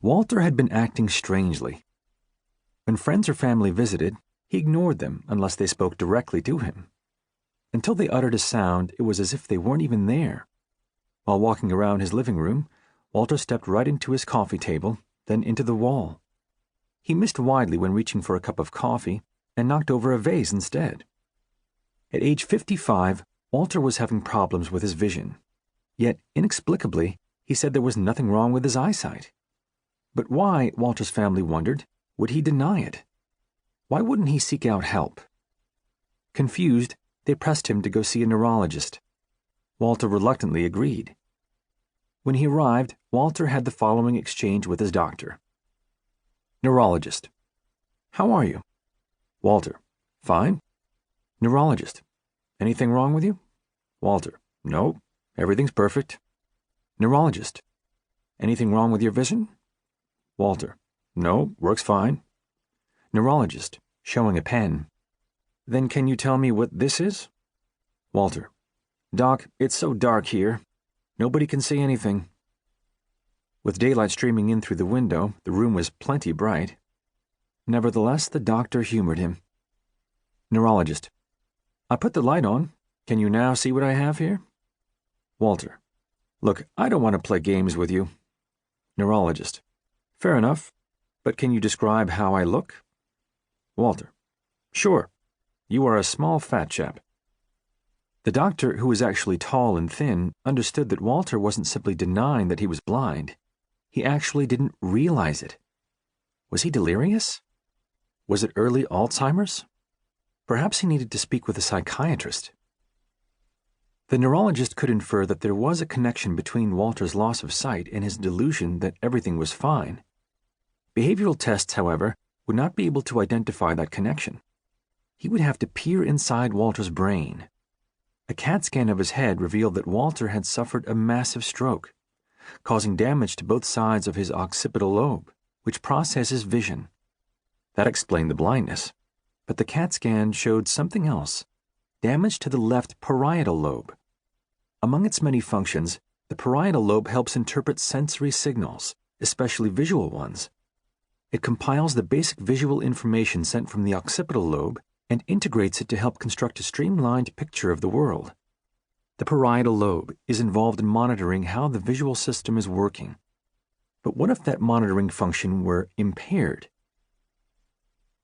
Walter had been acting strangely. When friends or family visited, he ignored them unless they spoke directly to him. Until they uttered a sound, it was as if they weren't even there. While walking around his living room, Walter stepped right into his coffee table, then into the wall. He missed widely when reaching for a cup of coffee and knocked over a vase instead. At age 55, Walter was having problems with his vision. Yet, inexplicably, he said there was nothing wrong with his eyesight. But why, Walter's family wondered, would he deny it? Why wouldn't he seek out help? Confused, they pressed him to go see a neurologist. Walter reluctantly agreed. When he arrived, Walter had the following exchange with his doctor. Neurologist: How are you? Walter: Fine. Neurologist: Anything wrong with you? Walter: No, everything's perfect. Neurologist: Anything wrong with your vision? Walter: No, works fine. Neurologist, showing a pen: Then can you tell me what this is? Walter: Doc, it's so dark here. Nobody can see anything. With daylight streaming in through the window, the room was plenty bright. Nevertheless, the doctor humored him. Neurologist: I put the light on. Can you now see what I have here? Walter: Look, I don't want to play games with you. Neurologist: Fair enough, but can you describe how I look? Walter: Sure. You are a small fat chap. The doctor, who was actually tall and thin, understood that Walter wasn't simply denying that he was blind. He actually didn't realize it. Was he delirious? Was it early Alzheimer's? Perhaps he needed to speak with a psychiatrist. The neurologist could infer that there was a connection between Walter's loss of sight and his delusion that everything was fine. Behavioral tests, however, would not be able to identify that connection. He would have to peer inside Walter's brain. A CAT scan of his head revealed that Walter had suffered a massive stroke, causing damage to both sides of his occipital lobe, which processes vision. That explained the blindness, but the CAT scan showed something else: damage to the left parietal lobe. Among its many functions, the parietal lobe helps interpret sensory signals, especially visual ones. It compiles the basic visual information sent from the occipital lobe and integrates it to help construct a streamlined picture of the world. The parietal lobe is involved in monitoring how the visual system is working. But what if that monitoring function were impaired?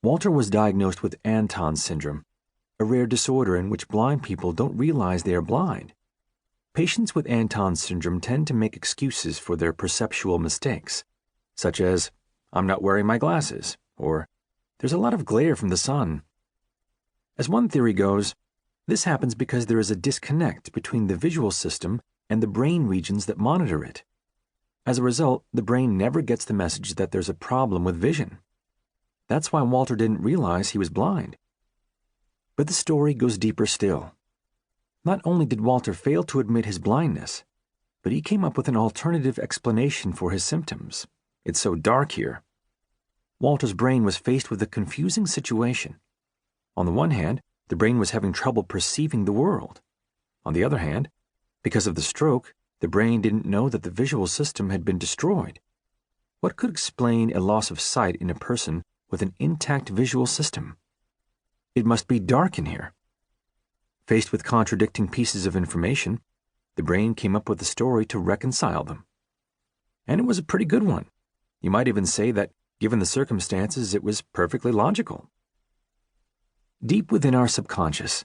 Walter was diagnosed with Anton's syndrome, a rare disorder in which blind people don't realize they are blind. Patients with Anton's syndrome tend to make excuses for their perceptual mistakes, such as, I'm not wearing my glasses, or there's a lot of glare from the sun. As one theory goes, this happens because there is a disconnect between the visual system and the brain regions that monitor it. As a result, the brain never gets the message that there's a problem with vision. That's why Walter didn't realize he was blind. But the story goes deeper still. Not only did Walter fail to admit his blindness, but he came up with an alternative explanation for his symptoms. It's so dark here. Walter's brain was faced with a confusing situation. On the one hand, the brain was having trouble perceiving the world. On the other hand, because of the stroke, the brain didn't know that the visual system had been destroyed. What could explain a loss of sight in a person with an intact visual system? It must be dark in here. Faced with contradicting pieces of information, the brain came up with a story to reconcile them. And it was a pretty good one. You might even say that, given the circumstances, it was perfectly logical. Deep within our subconscious,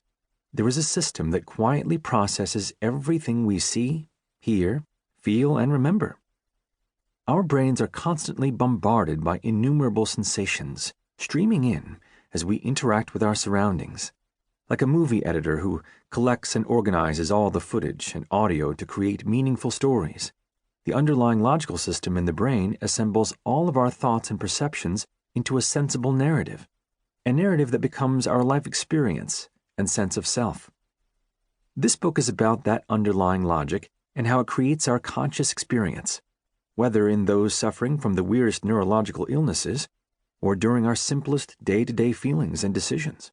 there is a system that quietly processes everything we see, hear, feel, and remember. Our brains are constantly bombarded by innumerable sensations, streaming in as we interact with our surroundings. Like a movie editor who collects and organizes all the footage and audio to create meaningful stories, the underlying logical system in the brain assembles all of our thoughts and perceptions into a sensible narrative, a narrative that becomes our life experience and sense of self. This book is about that underlying logic and how it creates our conscious experience, whether in those suffering from the weirdest neurological illnesses or during our simplest day-to-day feelings and decisions.